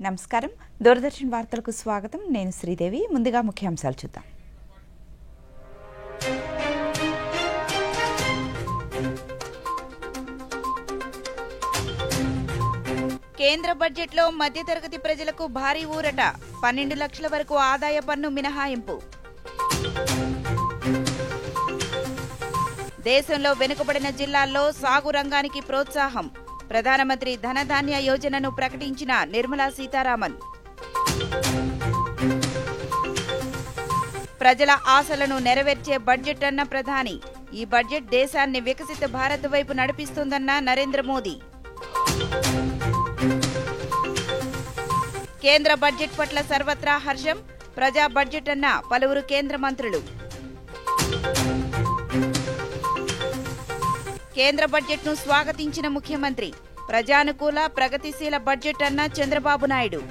నమస్కారం దూరదర్శన్ వార్తలకు స్వాగతం నేను శ్రీదేవి ముందుగా ముఖ్యాంశాలు చూద్దాం కేంద్ర బడ్జెట్లో మధ్యతరగతి ప్రజలకు భారీ ఊరట 12 లక్షల వరకు ఆదాయ పన్ను మినహాయింపు దేశంలో వెనుకబడిన జిల్లాల్లో సాగు రంగానికి ప్రోత్సాహం ప్రధానమంత్రి ధనధాన్య యోజనను ప్రకటించిన నిర్మలా సీతారామన్ ప్రజల ఆశలను నెరవేర్చే బడ్జెట్ అన్న ప్రధాని ఈ బడ్జెట్ దేశాన్ని వికసిత భారత్ వైపు నడిపిస్తుందన్న నరేంద్ర మోదీ కేంద్ర బడ్జెట్ పట్ల సర్వత్రా హర్షం ప్రజా బడ్జెట్ అన్న పలువురు కేంద్ర మంత్రులు కేంద్ర బడ్జెట్ను స్వాగతించిన ముఖ్యమంత్రి ప్రజానుకూల ప్రగతిశీల బడ్జెట్ అన్న చంద్రబాబు నాయుడు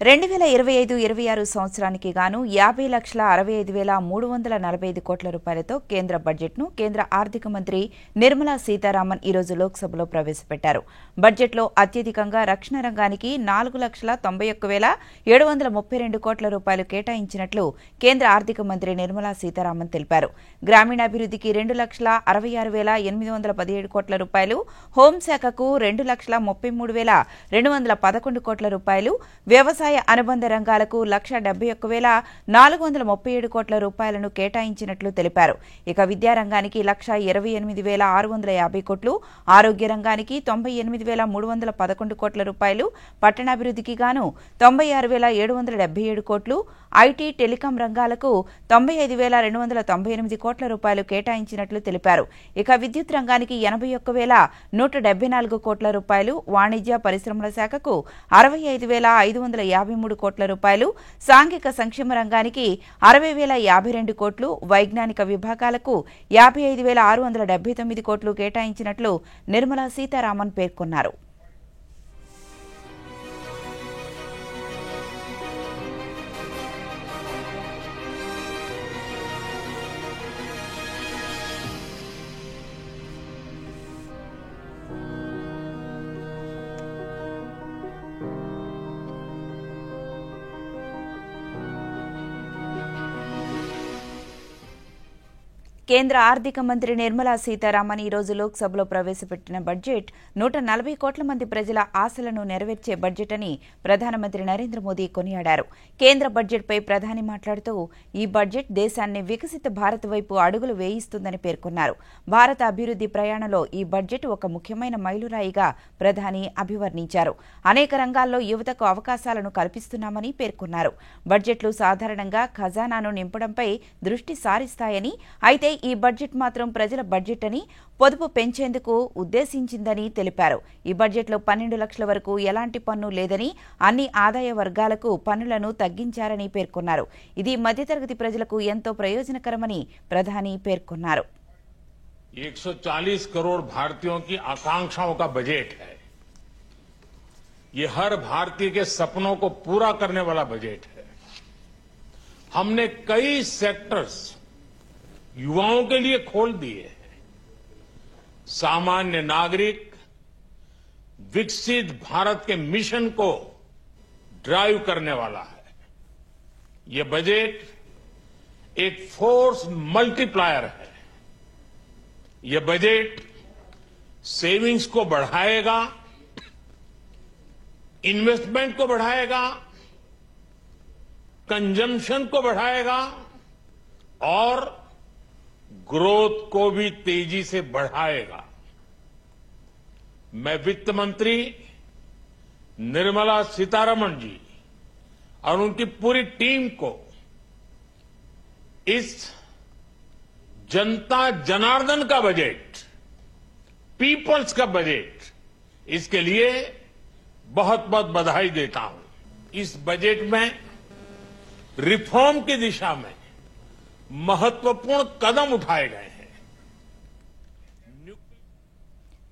2025-26 సంవత్సరానికి గాను 50,65,345 కోట్ల రూపాయలతో కేంద్ర బడ్జెట్ను కేంద్ర ఆర్థిక మంత్రి నిర్మలా సీతారామన్ ఈరోజు లోక్సభలో ప్రవేశపెట్టారు. బడ్జెట్లో అత్యధికంగా రక్షణ రంగానికి 4,91,732 కోట్ల రూపాయలు కేటాయించినట్లు కేంద్ర ఆర్థిక మంత్రి నిర్మలా సీతారామన్ తెలిపారు. గ్రామీణాభివృద్ధికి 2,66,817 కోట్ల రూపాయలు, హోంశాఖకు 2,33,211 కోట్ల రూపాయలు, వ్యవసాయ అనుబంధ రంగాలకు 1,71,437 కోట్ల రూపాయలను కేటాయించినట్లు తెలిపారు. ఇక విద్యారంగానికి 1,28,650 కోట్లు, ఆరోగ్య రంగానికి 98,311 కోట్ల రూపాయలు, పట్టణాభివృద్ధికి గాను 96,777 కోట్లు, ఐటీ టెలికాం రంగాలకు 95,298 కోట్ల రూపాయలు కేటాయించినట్లు తెలిపారు. ఇక విద్యుత్ రంగానికి 81,174 కోట్ల రూపాయలు, వాణిజ్య పరిశ్రమల శాఖకు 65,553 కోట్ల రూపాయలు, సాంఘిక సంక్షేమ రంగానికి 60,052 కోట్లు, వైజ్ఞానిక విభాగాలకు 55,679 కోట్లు కేటాయించినట్లు నిర్మలా సీతారామన్ పేర్కొన్నారు. కేంద్ర ఆర్థిక మంత్రి నిర్మలా సీతారామన్ ఈరోజు లోక్సభలో ప్రవేశపెట్టిన బడ్జెట్ 140 కోట్ల మంది ప్రజల ఆశలను నెరవేర్చే బడ్జెట్ అని ప్రధానమంత్రి నరేంద్ర మోదీ కొనియాడారు. కేంద్ర బడ్జెట్పై ప్రధాని మాట్లాడుతూ ఈ బడ్జెట్ దేశాన్ని వికసిత భారత్ వైపు అడుగులు వేయిస్తుందని పేర్కొన్నారు. భారత అభివృద్ధి ప్రయాణంలో ఈ బడ్జెట్ ఒక ముఖ్యమైన మైలురాయిగా ప్రధాని అభివర్ణించారు. అనేక రంగాల్లో యువతకు అవకాశాలను కల్పిస్తున్నామని పేర్కొన్నారు. బడ్జెట్లు సాధారణంగా ఖజానాను నింపడంపై దృష్టి సారిస్తాయని, అయితే ఈ బడ్జెట్ మాత్రం ప్రజల బడ్జెట్ అని, పొదుపు పెంచేందుకు ఉద్దేశించిందని తెలిపారు. ఈ బడ్జెట్లో 12 లక్షల వరకు ఎలాంటి పన్ను లేదని, అన్ని ఆదాయ వర్గాలకు పన్నులను తగ్గించారని పేర్కొన్నారు. ఇది మధ్యతరగతి ప్రజలకు ఎంతో ప్రయోజనకరమని ప్రధాని పేర్కొన్నారు. 140 करोड़ भारतीयों की आकांक्षाओं का बजट है. ये हर भारतीय के सपनों को पूरा करने वाला बजट है. हमने कई सेक्टर्स युवाओं के लिए खोल दिए हैं. सामान्य नागरिक विकसित भारत के मिशन को ड्राइव करने वाला है. ये बजट एक फोर्स मल्टीप्लायर है. ये बजट सेविंग्स को बढ़ाएगा, इन्वेस्टमेंट को बढ़ाएगा, कंजम्पशन को बढ़ाएगा और ग्रोथ को भी तेजी से बढ़ाएगा. मैं वित्त मंत्री निर्मला सीतारमण जी और उनकी पूरी टीम को इस जनता जनार्दन का बजट, पीपल्स का बजट, इसके लिए बहुत बहुत बधाई देता हूं. इस बजट में रिफॉर्म की दिशा में महत्वपूर्ण कदम उठाए गए हैं.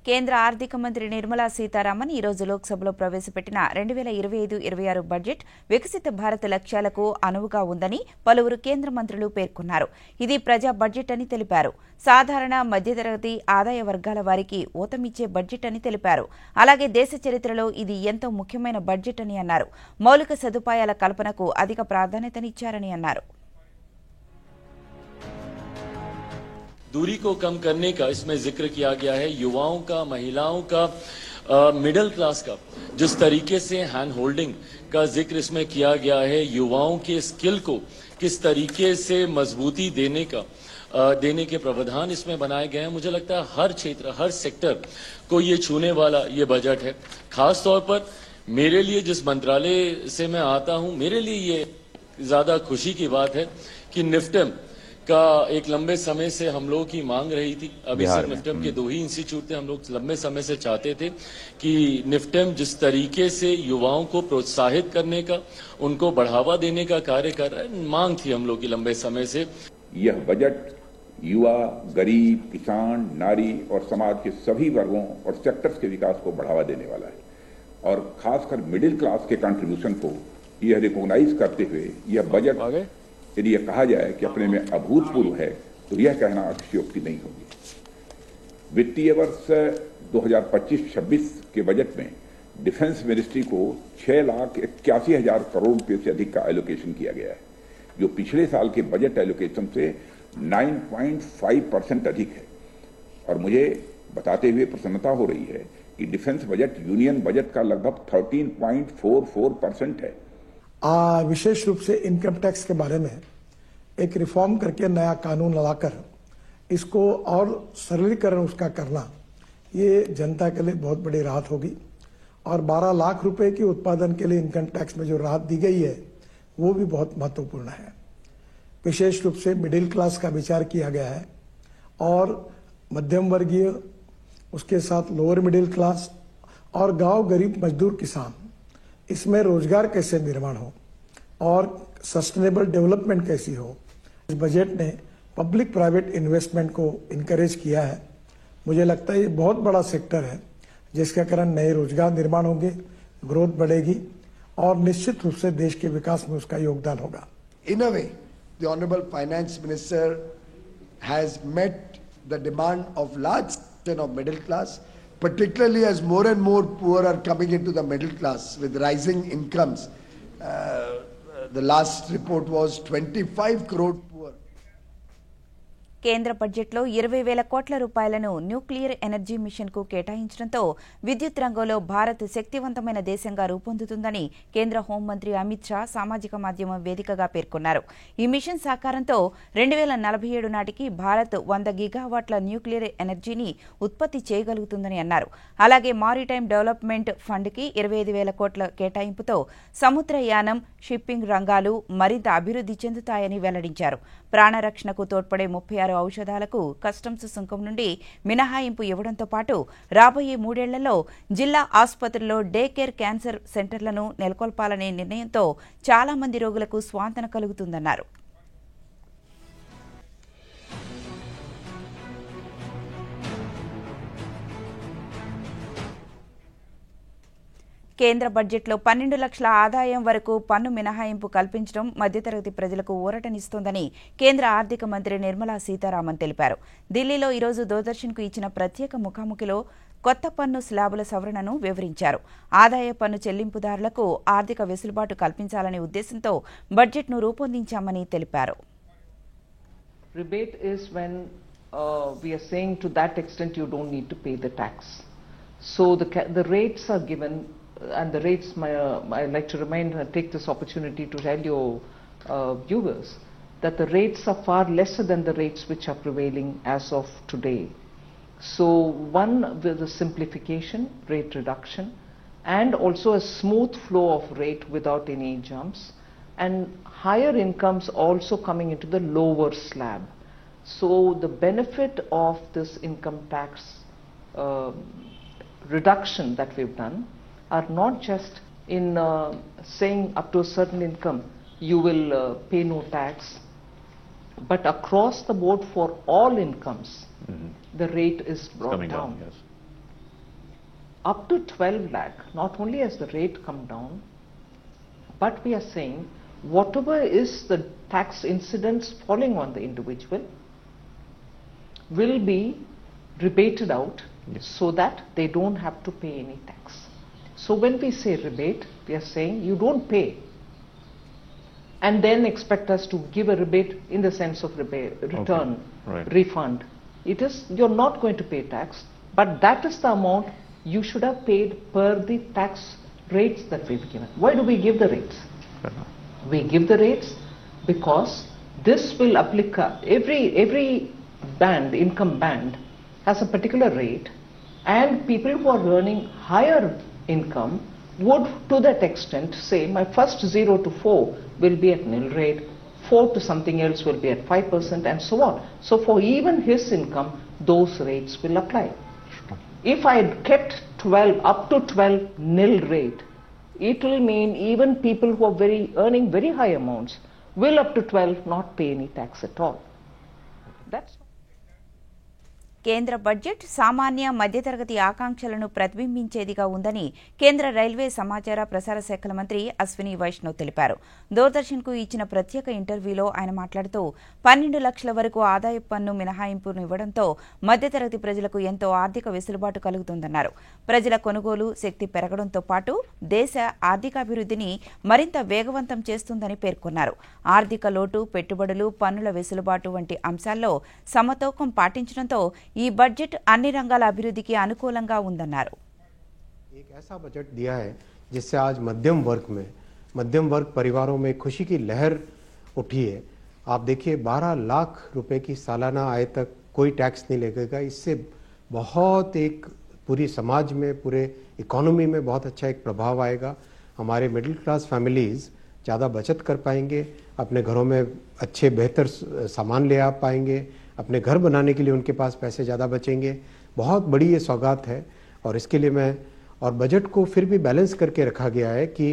కేంద్ర ఆర్థిక మంత్రి నిర్మలా సీతారామన్ ఈ రోజు లోక్సభలో ప్రవేశపెట్టిన 2025-26 బడ్జెట్ వికసిత భారత్ లక్ష్యాలకు అనువుగా ఉందని పలువురు కేంద్ర మంత్రులు పేర్కొన్నారు. ఇది ప్రజా బడ్జెట్ అని తెలిపారు. సాధారణ మధ్యతరగతి ఆదాయ వర్గాల వారికి ఊతమిచ్చే బడ్జెట్ అని తెలిపారు. అలాగే దేశ చరిత్రలో ఇది ఎంతో ముఖ్యమైన బడ్జెట్ అని అన్నారు. మౌలిక సదుపాయాల కల్పనకు అధిక ప్రాధాన్యతనిచ్చారని అన్నారు. दूरी को कम करने का इसमें जिक्र किया गया है. युवाओं का, महिलाओं का, मिडिल क्लास का जिस तरीके से हैंड होल्डिंग का जिक्र इसमें किया गया है, युवाओं के स्किल को किस तरीके से मजबूती देने के प्रावधान इसमें बनाए गए हैं. मुझे लगता है हर क्षेत्र, हर सेक्टर को ये छूने वाला ये बजट है. खास तौर पर मेरे लिए, जिस मंत्रालय से मैं आता हूं, मेरे लिए ये ज्यादा खुशी की बात है कि निफ्टेम का एक लंबे समय से हम लोगों की मांग रही थी. अभी सिर्फ निफ्टेम के 2 ही इंस्टीट्यूट थे. हम लोग लंबे समय से चाहते थे कि निफ्टेम जिस तरीके से युवाओं को प्रोत्साहित करने का, उनको बढ़ावा देने का कार्य कर रहा है, मांग थी हम लोग की लंबे समय से. यह बजट युवा, गरीब, किसान, नारी और समाज के सभी वर्गों और सेक्टर्स के विकास को बढ़ावा देने वाला है और खासकर मिडिल क्लास के कंट्रीब्यूशन को यह रिकॉग्नाइज करते हुए यह बजट, यदि यह कहा जाए कि अपने में अभूतपूर्व है, तो यह कहना अतिशयोक्ति नहीं होगी. वित्तीय वर्ष 2025-26 के बजट में डिफेंस मिनिस्ट्री को 6,81,000 करोड़ रुपए से अधिक का एलोकेशन किया गया है, जो पिछले साल के बजट एलोकेशन से 9.5% अधिक है. और मुझे बताते हुए प्रसन्नता हो रही है कि डिफेंस बजट यूनियन बजट का लगभग 13.44% है. विशेष रूप से इनकम टैक्स के बारे में एक रिफॉर्म करके नया कानून लाकर इसको और सरलीकरण उसका करना, ये जनता के लिए बहुत बड़ी राहत होगी. और 12 लाख रुपए की उत्पादन के लिए इनकम टैक्स में जो राहत दी गई है वो भी बहुत महत्वपूर्ण है. विशेष रूप से मिडिल क्लास का विचार किया गया है और मध्यम वर्गीय, उसके साथ लोअर मिडिल क्लास और गांव गरीब मजदूर किसान, इसमें रोजगार कैसे निर्माण हो और सस्टेनेबल डेवलपमेंट कैसी हो. इस बजट ने पब्लिक प्राइवेट इन्वेस्टमेंट को इनकरेज किया है. मुझे लगता है ये बहुत बड़ा सेक्टर है जिसके कारण नए रोजगार निर्माण होंगे, ग्रोथ बढ़ेगी और निश्चित रूप से देश के विकास में उसका योगदान होगा. In a way, the Honorable Finance Minister has met the demand of large section of middle class, particularly as more and more poor are coming into the middle class with rising incomes. The last report was 25 crore poor. కేంద్ర బడ్జెట్లో 20,000 కోట్ల రూపాయలను nuclear energy మిషన్కు కేటాయించడంతో విద్యుత్ రంగంలో భారత్ శక్తివంతమైన దేశంగా రూపొందుతుందని కేంద్ర హోంమంత్రి అమిత్ షా సామాజిక మాధ్యమం వేదికగా పేర్కొన్నారు. ఈ మిషన్ సాకారంతో 2047 నాటికి భారత్ 100 గిగావాట్ల న్యూక్లియర్ ఎనర్జీని ఉత్పత్తి చేయగలుగుతుందని అన్నారు. అలాగే మారిటైమ్ డెవలప్మెంట్ ఫండ్కి 25,000 కోట్ల కేటాయింపుతో సముద్రయానం, షిప్పింగ్ రంగాలు మరింత అభివృద్ధి చెందుతాయని వెల్లడించారు. ప్రాణరక్షణకు తోడ్పడే 36 ఔషధాలకు కస్టమ్స్ సుంకం నుండి మినహాయింపు ఇవ్వడంతో పాటు రాబోయే 3 ఏళ్లలో జిల్లా ఆసుపత్రుల్లో డే కేర్ క్యాన్సర్ సెంటర్లను నెలకొల్పాలనే నిర్ణయంతో చాలా మంది రోగులకు స్వాంతన కలుగుతుందన్నారు. కేంద్ర బడ్జెట్లో 12 లక్షల ఆదాయం వరకు పన్ను మినహాయింపు కల్పించడం మధ్యతరగతి ప్రజలకు ఊరటనిస్తోందని కేంద్ర ఆర్థిక మంత్రి నిర్మలా సీతారామన్ తెలిపారు. ఢిల్లీలో ఈరోజు దూరదర్శన్కు ఇచ్చిన ప్రత్యేక ముఖాముఖిలో కొత్త పన్ను స్లాబుల సవరణను వివరించారు. ఆదాయ పన్ను చెల్లింపుదారులకు ఆర్థిక వెసులుబాటు కల్పించాలనే ఉద్దేశంతో బడ్జెట్ను రూపొందించామని తెలిపారు. Rebate is when we are saying to that extent you don't need to pay the tax. So the rates are given. And the rates, I'd like to take this opportunity to tell your viewers that the rates are far lesser than the rates which are prevailing as of today. So one, with the simplification, rate reduction, and also a smooth flow of rate without any jumps, and higher incomes also coming into the lower slab. So the benefit of this income tax reduction that we've done are not just in saying up to a certain income you will pay no tax, but across the board for all incomes the rate is brought down. Yes. up to 12 lakh, not only has the rate come down, but we are saying whatever is the tax incidence falling on the individual will be rebated out so that they don't have to pay any tax. So when we say rebate, we are saying you don't pay and then expect us to give a rebate in the sense of rebate, return, refund. It is, you're not going to pay tax, but that is the amount you should have paid per the tax rates that we've given. Why do we give the rates? We give the rates because this will apply, every band, income band has a particular rate, and people who are earning higher income would to that extent say my first 0 to 4 will be at nil rate, 4 to something else will be at 5% and so on. So for even his income, those rates will apply. If I had kept 12 up to 12 nil rate, it will mean even people who are earning very high amounts will up to 12 not pay any tax at all. That's కేంద్ర budget సామాన్య మధ్యతరగతి ఆకాంక్షలను ప్రతిబింబించేదిగా ఉందని కేంద్ర railway సమాచార ప్రసార శాఖల మంత్రి అశ్విని వైష్ణవ్ తెలిపారు. దూరదర్శన్కు ఇచ్చిన ప్రత్యేక ఇంటర్వ్యూలో ఆయన మాట్లాడుతూ 12 లక్షల వరకు ఆదాయపు పన్ను మినహాయింపును ఇవ్వడంతో మధ్యతరగతి ప్రజలకు ఎంతో ఆర్థిక వెసులుబాటు కలుగుతుందన్నారు. ప్రజల కొనుగోలు శక్తి పెరగడంతో పాటు దేశ ఆర్థికాభివృద్ధిని మరింత వేగవంతం చేస్తుందని పేర్కొన్నారు. ఆర్థిక లోటు, పెట్టుబడులు, పన్నుల వెసులుబాటు వంటి అంశాల్లో సమతూకం పాటించడంతో ఈ బడ్జెట్ అన్ని రంగాల అభివృద్ధికి అనుకూలంగా ఉందన్నారు. एक ऐसा बजट दिया है जिससे आज मध्यम वर्ग परिवारों में खुशी की लहर उठी है. आप देखिए 12 लाख रुपए की सालाना आय तक कोई टैक्स नहीं लगेगा. इससे बहुत एक पूरी समाज में, पूरे इकोनॉमी में बहुत अच्छा एक प्रभाव आएगा. हमारे मिडिल क्लास फैमिलीज ज़्यादा बचत कर पाएंगे, अपने घरों में अच्छे बेहतर सामान ले आ पाएंगे, अपने घर बनाने के लिए उनके पास पैसे ज़्यादा बचेंगे. बहुत बड़ी ये सौगात है और इसके लिए और बजट को फिर भी बैलेंस करके रखा गया है कि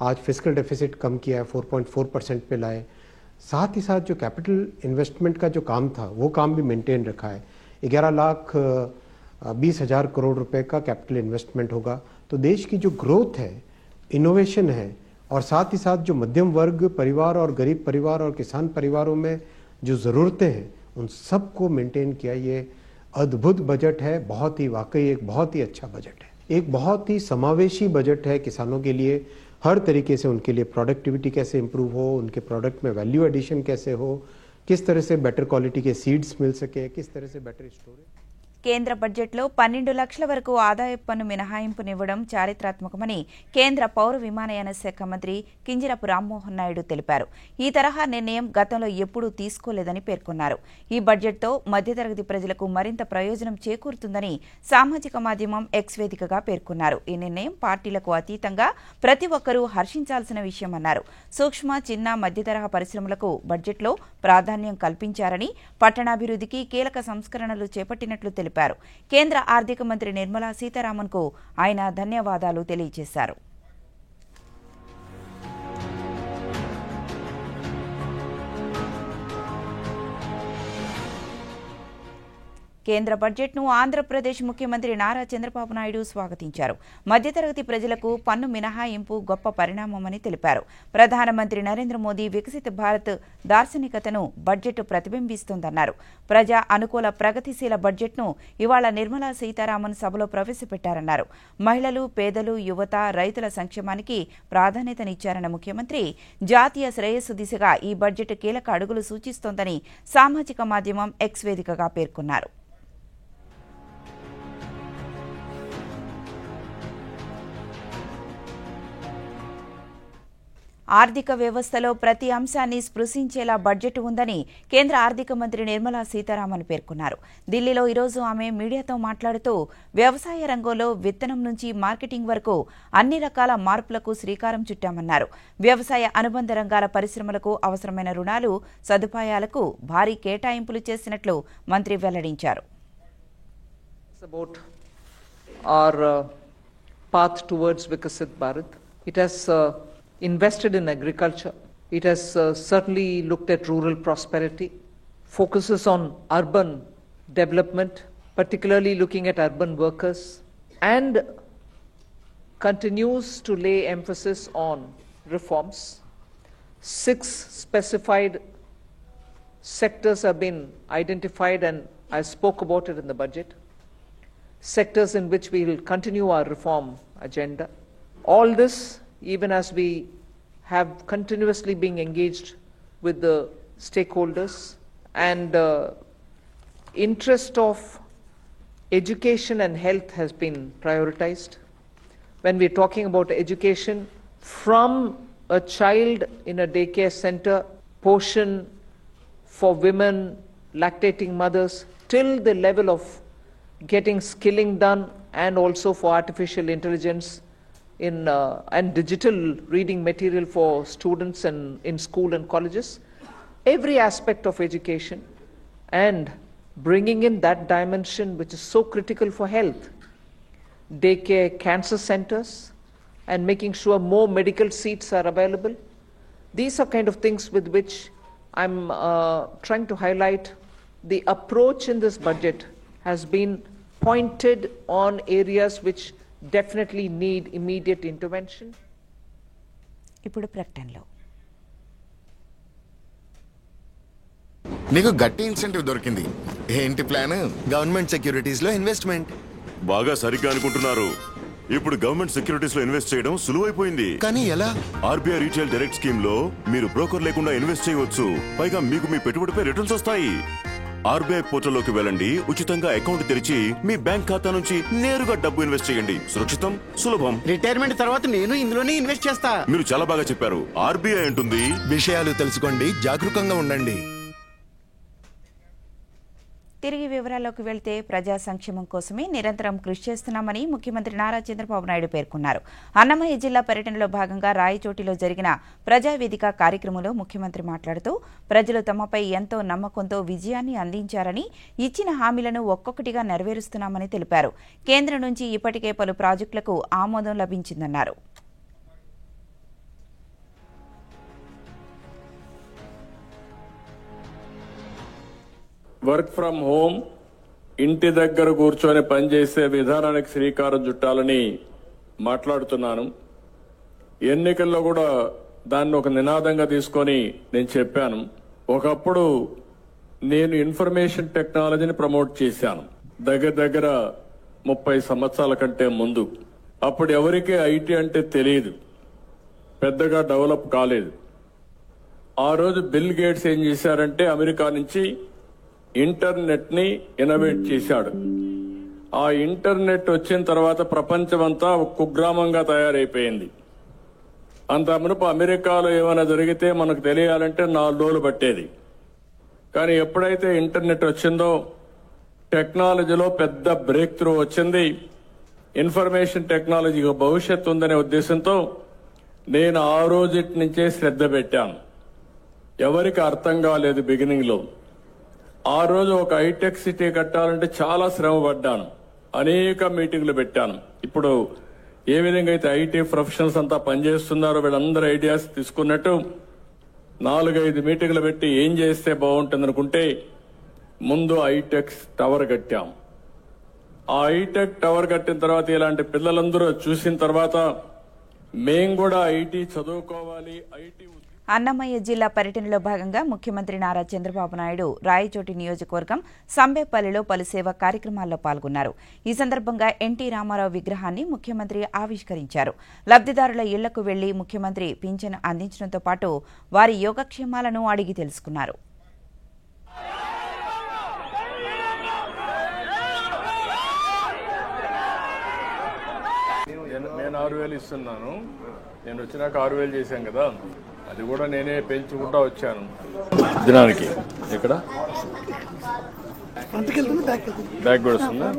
आज फिस्कल डेफिसिट कम किया है, 4.4% पे लाए. साथ ही साथ जो कैपिटल इन्वेस्टमेंट का जो काम था वो काम भी मेंटेन रखा है. 11,20,000 करोड़ रुपए का कैपिटल इन्वेस्टमेंट होगा. तो देश की जो ग्रोथ है, इनोवेशन है और साथ ही साथ जो मध्यम वर्ग परिवार और गरीब परिवार और किसान परिवारों में जो ज़रूरतें हैं उन सबको मेंटेन किया. ये अद्भुत बजट है, बहुत ही वाकई एक बहुत ही अच्छा बजट है. एक बहुत ही समावेशी बजट है किसानों के लिए. हर तरीके से उनके लिए प्रोडक्टिविटी कैसे इंप्रूव हो, उनके प्रोडक्ट में वैल्यू एडिशन कैसे हो, किस तरह से बेटर क्वालिटी के सीड्स मिल सके, किस तरह से बेटर स्टोरेज. కేంద్ర బడ్జెట్లో 12 లక్షల వరకు ఆదాయపు పన్ను మినహాయింపునివ్వడం చారిత్రాత్మకమని కేంద్ర పౌర విమానయాన శాఖ మంత్రి కింజరాపు రామ్మోహన్ నాయుడు తెలిపారు. ఈ తరహా నిర్ణయం గతంలో ఎప్పుడూ తీసుకోలేదని పేర్కొన్నారు. ఈ బడ్జెట్తో మధ్యతరగతి ప్రజలకు మరింత ప్రయోజనం చేకూరుతుందని సామాజిక మాధ్యమం ఎక్స్ వేదికగా పేర్కొన్నారు. ఈ నిర్ణయం పార్టీలకు అతీతంగా ప్రతి ఒక్కరూ హర్షించాల్సిన విషయమన్నారు. సూక్ష్మ, చిన్న, మధ్యతరహా పరిశ్రమలకు బడ్జెట్లో ప్రాధాన్యం కల్పించారని, పట్టణాభివృద్ధికి కీలక సంస్కరణలు చేపట్టినట్లు తెలిపారు. కేంద్ర ఆర్థిక మంత్రి నిర్మలా సీతారామన్ కు ఆయన ధన్యవాదాలు తెలియజేశారు. కేంద్ర బడ్జెట్ను ఆంధ్రప్రదేశ్ ముఖ్యమంత్రి నారా చంద్రబాబు నాయుడు స్వాగతించారు. మధ్యతరగతి ప్రజలకు పన్ను మినహాయింపు గొప్ప పరిణామమని తెలిపారు. ప్రధానమంత్రి నరేంద్ర మోదీ వికసిత భారత్ దార్శనికతను బడ్జెట్ ప్రతిబింబిస్తోందన్నారు. ప్రజా అనుకూల ప్రగతిశీల బడ్జెట్ను ఇవాళ నిర్మలా సీతారామన్ సభలో ప్రవేశపెట్టారన్నారు. మహిళలు, పేదలు, యువత, రైతుల సంక్షేమానికి ప్రాధాన్యతనిచ్చారన్న ముఖ్యమంత్రి జాతీయ శ్రేయస్సు దిశగా ఈ బడ్జెట్ కీలక అడుగులు సూచిస్తోందని సామాజిక మాధ్యమం ఎక్స్ వేదికగా పేర్కొన్నారు. ఆర్థిక వ్యవస్థలో ప్రతి అంశాన్ని స్పృశించేలా బడ్జెట్ ఉందని కేంద్ర ఆర్థిక మంత్రి నిర్మలా సీతారామన్ పేర్కొన్నారు. ఢిల్లీలో ఈరోజు ఆమె మీడియాతో మాట్లాడుతూ వ్యవసాయ రంగంలో విత్తనం నుంచి మార్కెటింగ్ వరకు అన్ని రకాల మార్పులకు శ్రీకారం చుట్టామన్నారు. వ్యవసాయ అనుబంధ రంగాల పరిశ్రమలకు అవసరమైన రుణాలు, సదుపాయాలకు భారీ కేటాయింపులు చేసినట్లు మంత్రి వెల్లడించారు. Invested in agriculture. It has certainly looked at rural prosperity, focuses on urban development, particularly looking at urban workers, and continues to lay emphasis on reforms. 6 specified sectors have been identified, and I spoke about it in the budget. Sectors in which we will continue our reform agenda. All this, even as we have continuously been engaged with the stakeholders, and interest of education and health has been prioritized. When we're talking about education, from a child in a daycare center, portion for women, lactating mothers, till the level of getting skilling done, and also for artificial intelligence and digital reading material for students and in school and colleges. Every aspect of education, and bringing in that dimension which is so critical for health. Daycare, cancer centers, and making sure more medical seats are available. These are kind of things with which I'm trying to highlight. The approach in this budget has been pointed on areas which definitely need immediate intervention. ఇప్పుడు ప్రకటనలో నీకు గట్టి incentive దొరికింది. ఏంటి plan? Government securities లో investment. బాగా సరిగ్గా అనుకుంటున్నారు. ఇప్పుడు గవర్నమెంట్ సెక్యూరిటీస్ లో ఇన్వెస్ట్ చేయడం సులువైపోయింది. కానీ ఎలా? ఆర్బీఐ రీటైల్ డైరెక్ట్ స్కీమ్ లో మీరు బ్రోకర్ లేకుండా ఇన్వెస్ట్ చేయవచ్చు. పైగా మీకు మీ పెట్టుబడిపై రిటర్న్స్ వస్తాయి. ఆర్బీఐ పోర్టల్లోకి వెళ్ళండి, ఉచితంగా అకౌంట్ తెరిచి మీ బ్యాంక్ ఖాతా నుంచి నేరుగా డబ్బు ఇన్వెస్ట్ చేయండి. సురక్షితం, సులభం. రిటైర్మెంట్ తర్వాత నేను ఇందులోనే ఇన్వెస్ట్ చేస్తా. మీరు చాలా బాగా చెప్పారు. ఆర్బీఐ అంటుంది, విషయాలు తెలుసుకోండి, జాగరూకంగా ఉండండి. తిరిగి వివరాల్లోకి వెళ్తే ప్రజా సంక్షేమం కోసమే నిరంతరం కృషి చేస్తున్నామని ముఖ్యమంత్రి నారా చంద్రబాబు నాయుడు పేర్కొన్నారు. అన్నమయ్య జిల్లా పర్యటనలో భాగంగా రాయచోటిలో జరిగిన ప్రజావేదిక కార్యక్రమంలో ముఖ్యమంత్రి మాట్లాడుతూ ప్రజలు తమపై ఎంతో నమ్మకంతో విజయాన్ని అందించారని, ఇచ్చిన హామీలను ఒక్కొక్కటిగా నెరవేరుస్తున్నామని తెలిపారు. కేంద్రం నుంచి ఇప్పటికే పలు ప్రాజెక్టులకు ఆమోదం లభించిందన్నారు. వర్క్ ఫ్రం హోమ్, ఇంటి దగ్గర కూర్చొని పనిచేసే విధానానికి శ్రీకారం చుట్టాలని మాట్లాడుతున్నాను. ఎన్నికల్లో కూడా దాన్ని ఒక నినాదంగా తీసుకొని నేను చెప్పాను. ఒకప్పుడు నేను ఇన్ఫర్మేషన్ టెక్నాలజీని ప్రమోట్ చేశాను దగ్గర 30 సంవత్సరాల కంటే ముందు. అప్పుడు ఎవరికి ఐటీ అంటే తెలియదు, పెద్దగా డెవలప్ కాలేదు. ఆ రోజు బిల్ గేట్స్ ఏం చేశారంటే అమెరికా నుంచి ఇంటర్నెట్ ని ఇన్నోవేట్ చేశాడు. ఆ ఇంటర్నెట్ వచ్చిన తర్వాత ప్రపంచమంతా ఒక కుగ్రామంగా తయారైపోయింది. అంత మునుపు అమెరికాలో ఏమైనా జరిగితే మనకు తెలియాలంటే 4 రోజులు పట్టేది. కానీ ఎప్పుడైతే ఇంటర్నెట్ వచ్చిందో టెక్నాలజీలో పెద్ద బ్రేక్ త్రూ వచ్చింది. ఇన్ఫర్మేషన్ టెక్నాలజీకి భవిష్యత్తు ఉందనే ఉద్దేశంతో నేను ఆ రోజు నుంచే శ్రద్ధ పెట్టాను. ఎవరికి అర్థం కాలేదు బిగినింగ్ లో. ఆ రోజు ఒక హైటెక్ సిటీ కట్టాలంటే చాలా శ్రమ పడ్డాను, అనేక మీటింగ్లు పెట్టాను. ఇప్పుడు ఏ విధంగా అయితే ఐటీ ప్రొఫెషనల్స్ అంతా పనిచేస్తున్నారో వీళ్ళందరూ ఐడియాస్ తీసుకున్నట్టు 4-5 మీటింగ్లు పెట్టి ఏం చేస్తే బాగుంటుంది అనుకుంటే ముందు హైటెక్ టవర్ కట్టాం. ఆ హైటెక్ టవర్ కట్టిన తర్వాత ఇలాంటి పిల్లలందరూ చూసిన తర్వాత మేం కూడా ఐటీ చదువుకోవాలి. అన్నమయ్య జిల్లా పర్యటనలో భాగంగా ముఖ్యమంత్రి నారా చంద్రబాబు నాయుడు రాయచోటి నియోజకవర్గం సంబేపల్లిలో పలు సేవా కార్యక్రమాల్లో పాల్గొన్నారు. ఈ సందర్భంగా ఎన్టీ రామారావు విగ్రహాన్ని ముఖ్యమంత్రి ఆవిష్కరించారు. లబ్ధిదారుల ఇళ్లకు వెళ్లి ముఖ్యమంత్రి పింఛను అందించడంతో పాటు వారి యోగక్షేమాలను అడిగి తెలుసుకున్నారు. నేను 6,000 ఇస్తున్నాను. నేను వచ్చినాక 6,000 చేశాం కదా, అది కూడా నేనే పెంచుకుంటా వచ్చాను. దినానికి ఇక్కడ బ్యాక్ కూడా వస్తుందా?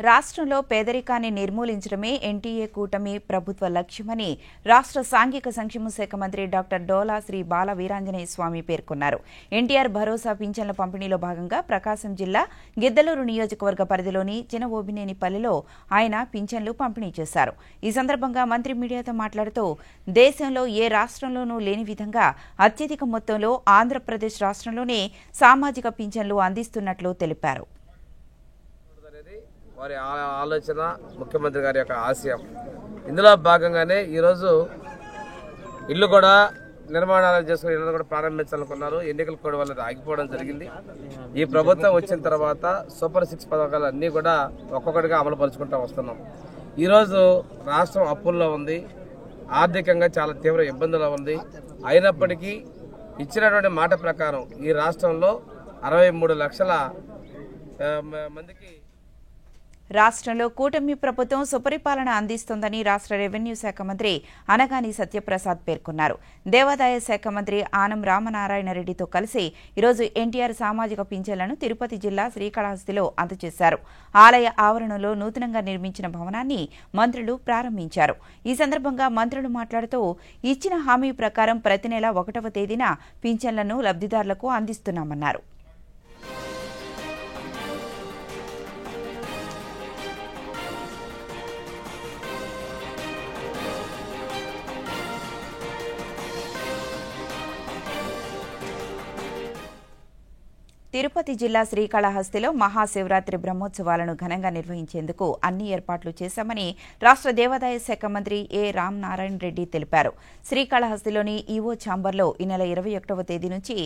రాష్ట్రంలో పేదరికాన్ని నిర్మూలించడమే ఎన్టీఏ కూటమి ప్రభుత్వ లక్ష్యమని రాష్ట్ర సాంఘిక సంక్షేమ శాఖ మంత్రి డాక్టర్ డోలా శ్రీ బాల వీరాంజనేయ స్వామి పేర్కొన్నారు. ఎన్టీఆర్ భరోసా పింఛన్ల పంపిణీలో భాగంగా ప్రకాశం జిల్లా గిద్దలూరు నియోజకవర్గ పరిధిలోని చినఓబినేనిపల్లిలో ఆయన పింఛన్లు పంపిణీ చేశారు. ఈ సందర్భంగా మంత్రి మీడియాతో మాట్లాడుతూ దేశంలో ఏ రాష్ట్రంలోనూ లేని విధంగా అత్యధిక మొత్తంలో ఆంధ్రప్రదేశ్ రాష్ట్రంలోనే సామాజిక పింఛన్లు అందిస్తున్నట్లు తెలిపారు. వారి ఆలోచన, ముఖ్యమంత్రి గారి యొక్క ఆశయం. ఇందులో భాగంగానే ఈరోజు ఇల్లు కూడా నిర్మాణాలు చేసుకుని ఇల్లు కూడా ప్రారంభించాలనుకున్నారు. ఎన్నికల కోడ్ వల్ల ఆగిపోవడం జరిగింది. ఈ ప్రభుత్వం వచ్చిన తర్వాత సూపర్ 6 పథకాలు అన్నీ కూడా ఒక్కొక్కటిగా అమలు పరుచుకుంటూ వస్తున్నాం. ఈరోజు రాష్ట్రం అప్పుల్లో ఉంది, ఆర్థికంగా చాలా తీవ్ర ఇబ్బందులు ఉంది. అయినప్పటికీ ఇచ్చినటువంటి మాట ప్రకారం ఈ రాష్ట్రంలో 63 లక్షల మందికి రాష్ట్రంలో కూటమి ప్రభుత్వం సుపరిపాలన అందిస్తోందని రాష్ట్ర రెవెన్యూ శాఖ మంత్రి అనగాని సత్యప్రసాద్ పేర్కొన్నారు. దేవాదాయ శాఖ మంత్రి ఆనం రామనారాయణ రెడ్డితో కలిసి ఈరోజు ఎన్టీఆర్ సామాజిక పింఛన్లను తిరుపతి జిల్లా శ్రీకాళహస్తిలో అందజేశారు. ఆలయ ఆవరణలో నూతనంగా నిర్మించిన భవనాన్ని మంత్రులు ప్రారంభించారు. ఈ సందర్భంగా మంత్రులు మాట్లాడుతూ ఇచ్చిన హామీ ప్రకారం ప్రతి నెల 1వ తేదీన పింఛన్లను లబ్ధిదారులకు అందిస్తున్నామన్నారు. తిరుపతి జిల్లా శ్రీకాళహస్తిలో మహాశివరాత్రి బ్రహ్మోత్సవాలను ఘనంగా నిర్వహించేందుకు అన్ని ఏర్పాట్లు చేశామని రాష్ట్ర దేవాదాయ శాఖ మంత్రి ఏ రామనారాయణ రెడ్డి తెలిపారు. శ్రీకాళహస్తిలోని ఈవో ఛాంబర్లో ఈ నెల 21వ తేదీ నుంచి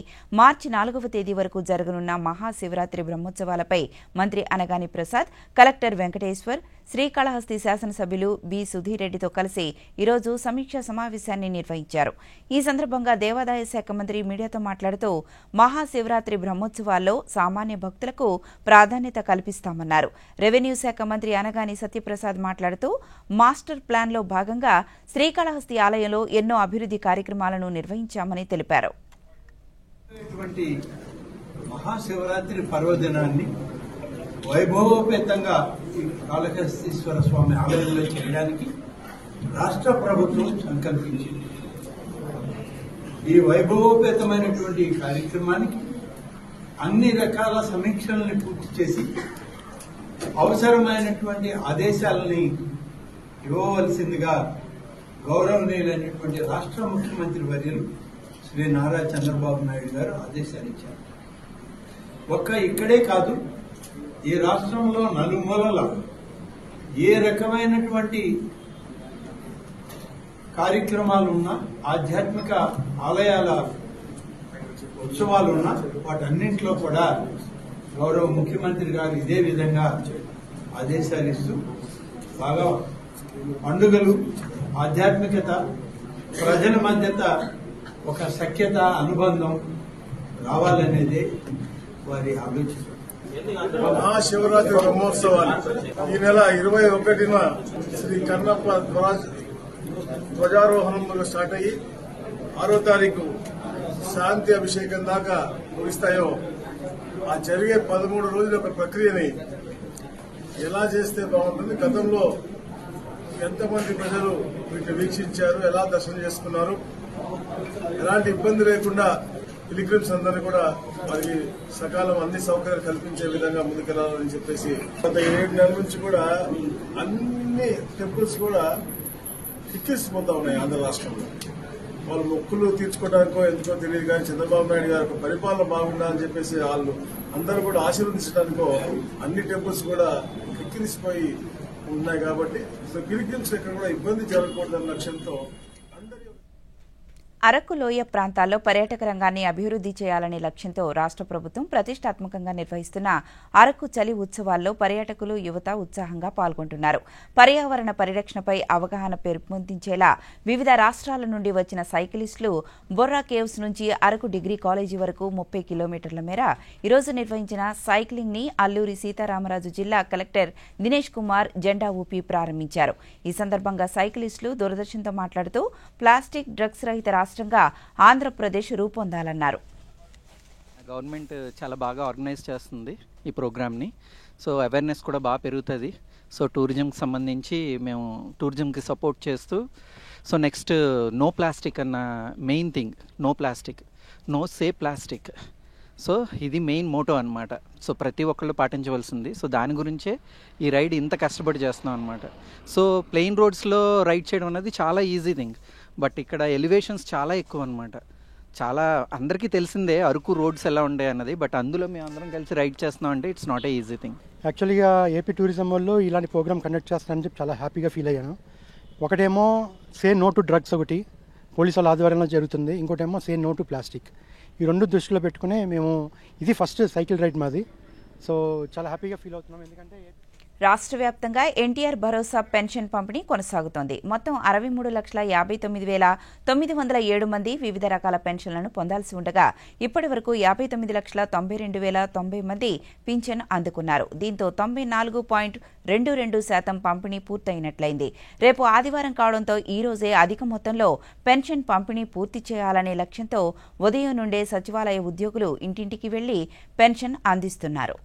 మార్చి 4వ తేదీ వరకు జరగనున్న మహాశివరాత్రి బ్రహ్మోత్సవాలపై మంత్రి అనగాని ప్రసాద్, కలెక్టర్ వెంకటేశ్వర్, శ్రీకాళహస్తి శాసనసభ్యులు బి సుధీర్ రెడ్డితో కలిసి ఈరోజు సమీక్షా సమావేశాన్ని నిర్వహించారు. ఈ సందర్భంగా దేవాదాయ శాఖ మంత్రి మీడియాతో మాట్లాడుతూ మహాశివరాత్రి బ్రహ్మోత్సవాల్లో సామాన్య భక్తులకు ప్రాధాన్యత కల్పిస్తామన్నారు. రెవెన్యూ శాఖ మంత్రి అనగాని సత్యప్రసాద్ మాట్లాడుతూ మాస్టర్ ప్లాన్లో భాగంగా శ్రీకాళహస్తి ఆలయంలో ఎన్నో అభివృద్ధి కార్యక్రమాలను నిర్వహించామని తెలిపారు. మహాశివరాత్రి పర్వదినాన్ని వైభవోపేతంగా ఈ కాళహస్తీశ్వర స్వామి ఆలయంలో చేయడానికి రాష్ట్ర ప్రభుత్వం సంకల్పించింది. ఈ వైభవోపేతమైనటువంటి కార్యక్రమానికి అన్ని రకాల సమీక్షలను పూర్తి చేసి అవసరమైనటువంటి ఆదేశాలని ఇవ్వవలసిందిగా గౌరవనీయులైనటువంటి రాష్ట్ర ముఖ్యమంత్రి వర్యులు శ్రీ నారా చంద్రబాబు నాయుడు గారు ఆదేశాలు ఇచ్చారు. ఇక్కడే కాదు, ఈ రాష్ట్రంలో నలుమూలల ఏ రకమైనటువంటి కార్యక్రమాలున్నా, ఆధ్యాత్మిక ఆలయాల ఉత్సవాలున్నా వాటన్నింటిలో కూడా గౌరవ ముఖ్యమంత్రి గారు ఇదే విధంగా ఆదేశాలు ఇస్తూ బాగా పండుగలు, ఆధ్యాత్మికత, ప్రజల మధ్యత ఒక సఖ్యత, అనుబంధం రావాలనేదే వారి ఆలోచన. మహాశివరాత్రి బ్రహ్మోత్సవాలు ఈ నెల 21న శ్రీ కన్నప్ప ధ్వజారోహణంలో స్టార్ట్ అయ్యి 6వ తారీఖు శాంతి అభిషేకం దాకా ముగిస్తాయో ఆ జరిగే 13 రోజుల ఒక ప్రక్రియని ఎలా చేస్తే బాగుంటుంది, గతంలో ఎంతమంది ప్రజలు వీటిని వీక్షించారు, ఎలా దర్శనం చేసుకున్నారు, ఎలాంటి ఇబ్బంది లేకుండా పిలిగ్రిమ్స్ అందరినీ కూడా వారికి సకాలం అన్ని సౌకర్యాలు కల్పించే విధంగా ముందుకెళ్లాలని చెప్పేసి గత 7 నెలల నుంచి కూడా అన్ని టెంపుల్స్ కూడా కిక్కిసిపోతా ఉన్నాయి ఆంధ్ర రాష్ట్రంలో. వాళ్ళు మొక్కులు తీర్చుకోవడానికో ఎందుకో తెలియదు కానీ చంద్రబాబు నాయుడు గారి పరిపాలన బాగుందా అని చెప్పేసి వాళ్ళు అందరూ కూడా ఆశీర్వదించడానికో అన్ని టెంపుల్స్ కూడా కిక్కిరిసిపోయి ఉన్నాయి. కాబట్టి పిలిగ్రిమ్స్ ఎక్కడ కూడా ఇబ్బంది జరగకూడదన్న లక్ష్యంతో అరకు లోయ ప్రాంతాల్లో పర్యాటక రంగాన్ని అభివృద్ధి చేయాలనే లక్ష్యంతో రాష్ట్ర ప్రభుత్వం ప్రతిష్టాత్మకంగా నిర్వహిస్తున్న అరకు చలి ఉత్సవాల్లో పర్యాటకులు, యువత ఉత్సాహంగా పాల్గొంటున్నారు. పర్యావరణ పరిరక్షణపై అవగాహన పెంపొందించేలా వివిధ రాష్ట్రాల నుండి వచ్చిన సైకిలిస్టులు బొర్రా కేవ్స్ నుంచి అరకు డిగ్రీ కాలేజీ వరకు 30 కిలోమీటర్ల మేర ఈరోజు నిర్వహించిన సైక్లింగ్ ని అల్లూరి సీతారామరాజు జిల్లా కలెక్టర్ దినేష్ కుమార్ జెండా ఊపి ప్రారంభించారు. ఈ సందర్భంగా సైకిలిస్టులు దూరదర్శన్తో మాట్లాడుతూ ప్లాస్టిక్, డ్రగ్స్ రహిత రాష్ట్రంగా ఆంధ్రప్రదేశ్ రూపొందాలన్నారు. గవర్నమెంట్ చాలా బాగా ఆర్గనైజ్ చేస్తుంది ఈ ప్రోగ్రామ్ని. సో అవేర్నెస్ కూడా బాగా పెరుగుతుంది. సో టూరిజంకి సంబంధించి మేము టూరిజంకి సపోర్ట్ చేస్తూ సో నెక్స్ట్ నో ప్లాస్టిక్ అన్న main thing, no plastic, no save plastic. So ఇది మెయిన్ మోటో అనమాట. సో ప్రతి ఒక్కళ్ళు పాటించవలసింది. సో దాని గురించే ఈ రైడ్ ఇంత కష్టపడి చేస్తున్నాం అనమాట. సో ప్లెయిన్ రోడ్స్లో రైడ్ చేయడం అనేది చాలా ఈజీ థింగ్, బట్ ఇక్కడ ఎలివేషన్స్ చాలా ఎక్కువ అనమాట. చాలా అందరికీ తెలిసిందే అరకు రోడ్స్ ఎలా ఉండే అన్నది, బట్ అందులో మేము అందరం కలిసి రైడ్ చేస్తున్నాం అంటే it's not a easy thing. యాక్చువల్గా ఏపీ టూరిజం వాళ్ళు ఇలాంటి ప్రోగ్రామ్ కండక్ట్ చేస్తారని చెప్పి చాలా హ్యాపీగా ఫీల్ అయ్యాను. ఒకటేమో సే నో టు డ్రగ్స్, ఒకటి పోలీసు వాళ్ళ ఆధ్వర్యంలో జరుగుతుంది, ఇంకోటేమో సే నో టు ప్లాస్టిక్. ఈ రెండు దృష్టిలో పెట్టుకుని మేము ఇది ఫస్ట్ సైకిల్ రైడ్ మాది. సో చాలా హ్యాపీగా ఫీల్ అవుతున్నాం. ఎందుకంటే రాష్ట్ర వ్యాప్తంగా ఎన్టీఆర్ భరోసా పెన్షన్ పంపిణీ కొనసాగుతోంది. మొత్తం 63,59,907 మంది వివిధ రకాల పెన్షన్లను పొందాల్సి ఉండగా ఇప్పటి వరకు 59,92,090 మంది పింఛన్ అందుకున్నారు. దీంతో 94.22% పంపిణీ పూర్తయినట్లయింది. రేపు ఆదివారం కావడంతో ఈ రోజే అధిక మొత్తంలో పెన్షన్ పంపిణీ పూర్తి చేయాలనే లక్ష్యంతో ఉదయం నుండే సచివాలయ ఉద్యోగులు ఇంటింటికి వెళ్లి పెన్షన్ అందిస్తున్నారు.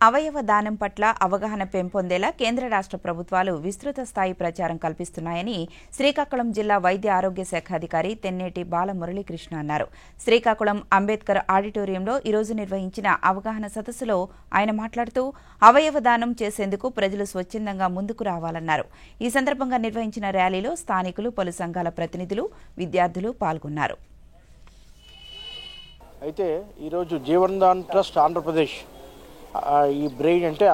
అవయవ దానం పట్ల అవగాహన పెంపొందేలా కేంద్ర రాష్ట్ర ప్రభుత్వాలు విస్తృత స్థాయి ప్రచారం కల్పిస్తున్నాయని శ్రీకాకుళం జిల్లా వైద్య ఆరోగ్య శాఖ అధికారి తెన్నేటి బాలమురళీకృష్ణ అన్నారు. శ్రీకాకుళం అంబేద్కర్ ఆడిటోరియంలో ఈరోజు నిర్వహించిన అవగాహన సదస్సులో ఆయన మాట్లాడుతూ అవయవ దానం చేసేందుకు ప్రజలు స్వచ్ఛందంగా ముందుకు రావాలన్నారు. ఈ సందర్భంగా నిర్వహించిన ర్యాలీలో స్థానికులు, పలు సంఘాల ప్రతినిధులు, విద్యార్థులు పాల్గొన్నారు. అయితే ఈరోజు జీవన్దాన్ ట్రస్ట్ ఆంధ్రప్రదేశ్ ఈ బ్రెయిన్ అంటే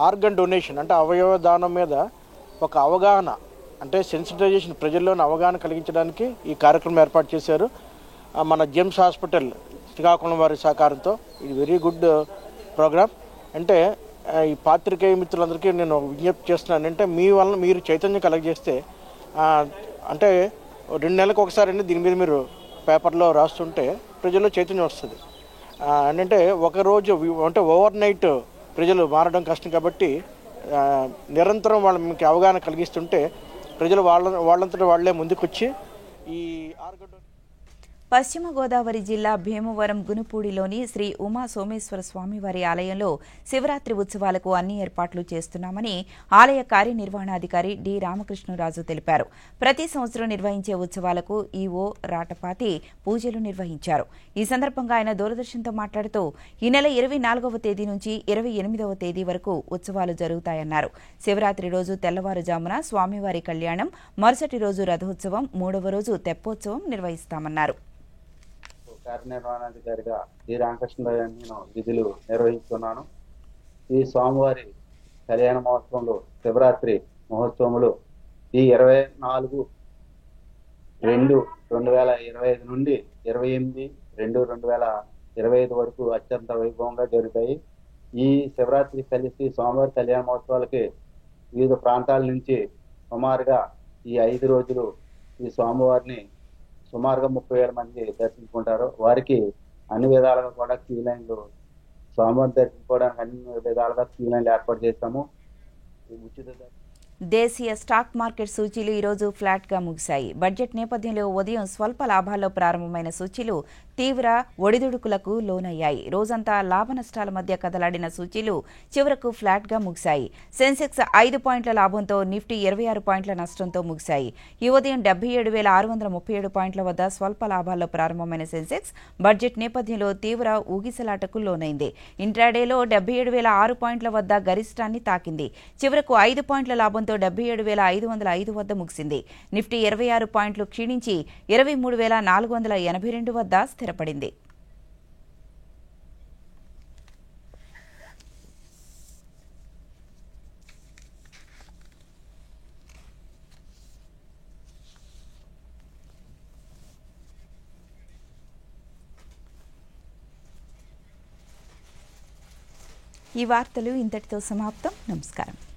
ఆర్గన్ డొనేషన్ అంటే అవయవ దానం మీద ఒక అవగాహన అంటే సెన్సిటైజేషన్ ప్రజల్లోని అవగాహన కలిగించడానికి ఈ కార్యక్రమం ఏర్పాటు చేశారు. మన జెమ్స్ హాస్పిటల్ శ్రీకాకుళం వారి సహకారంతో ఇది వెరీ గుడ్ ప్రోగ్రామ్. అంటే ఈ పాత్రికేయ మిత్రులందరికీ నేను విజ్ఞప్తి చేస్తున్నాను, అంటే మీ వలన మీరు చైతన్యం కలగజేస్తే అంటే 2 నెలలకు ఒకసారి దీని మీద మీరు పేపర్లో రాస్తుంటే ప్రజల్లో చైతన్యం వస్తుంది. అంటే ఒకరోజు అంటే ఓవర్ నైట్ ప్రజలు మారడం కష్టం కాబట్టి నిరంతరం వాళ్ళకి అవగాహన కలిగిస్తుంటే ప్రజలు వాళ్ళంతటా వాళ్లే ముందుకొచ్చి ఈ పశ్చిమ గోదావరి జిల్లా భీమవరం గునుపూడిలోని శ్రీ ఉమా సోమేశ్వర స్వామివారి ఆలయంలో శివరాత్రి ఉత్సవాలకు అన్ని ఏర్పాట్లు చేస్తున్నామని ఆలయ కార్యనిర్వహణాధికారి డి రామకృష్ణరాజు తెలిపారు. ప్రతి సంవత్సరం నిర్వహించే ఉత్సవాలకు ఈవో రాటపాటి పూజలు నిర్వహించారు. ఈ సందర్భంగా ఆయన దూరదర్శన్తో మాట్లాడుతూ ఈ నెల 24వ తేదీ నుంచి 28వ తేదీ వరకు ఉత్సవాలు జరుగుతాయన్నారు. శివరాత్రి రోజు తెల్లవారుజామున స్వామివారి కళ్యాణం, మరుసటి రోజు రథోత్సవం, 3వ రోజు తెప్పోత్సవం నిర్వహిస్తామన్నారు. కార్యనిర్వహణాధికారిగా డి రామకృష్ణరాజు నేను విధులు నిర్వహిస్తున్నాను. ఈ స్వామివారి కళ్యాణ మహోత్సవంలో శివరాత్రి మహోత్సవములు ఈ 24/2/2025 నుండి 28/2/2025 వరకు అత్యంత వైభవంగా జరుగుతాయి. ఈ శివరాత్రి కలిసి స్వామివారి కళ్యాణ మహోత్సవాలకి వివిధ ప్రాంతాల నుంచి సుమారుగా ఈ 5 రోజులు ఈ స్వామివారిని సుమారుగా 30,000 మంది దర్శించుకుంటారు. వారికి అన్ని విధాలుగా కూడా క్యూ లైన్లు స్వామివారిని దర్శించుకోవడానికి అన్ని విధాలుగా క్యూ లైన్లు ఏర్పాటు చేస్తాము. ఉచిత దేశీయ స్టాక్ మార్కెట్ సూచీలు ఈరోజు ఫ్లాట్గా ముగిశాయి. బడ్జెట్ నేపథ్యంలో ఉదయం స్వల్ప లాభాల్లో ప్రారంభమైన సూచీలు తీవ్ర ఒడిదుడుకులకు లోనయ్యాయి. రోజంతా లాభ నష్టాల మధ్య కదలాడిన సూచీలు చివరకు ఫ్లాట్గా ముగిశాయి. సెన్సెక్స్ 5 పాయింట్ల లాభంతో, నిఫ్టీ 26 పాయింట్ల నష్టంతో ముగిశాయి. ఈ ఉదయం 77,637 పాయింట్ల వద్ద స్వల్ప లాభాల్లో ప్రారంభమైన సెన్సెక్స్ బడ్జెట్ నేపథ్యంలో తీవ్ర ఊగిసలాటకు లోనైంది. ఇంట్రాడేలో 77,006 పాయింట్ల వద్ద గరిష్టాన్ని తాకింది. చివరకు 5 పాయింట్ల లాభంతో 77,505 వద్ద ముగిసింది. నిఫ్టీ 26 పాయింట్లు క్షీణించి 23,482 వద్ద స్థిరపడింది. ఈ వార్తలు ఇంతటితో సమాప్తం. నమస్కారం.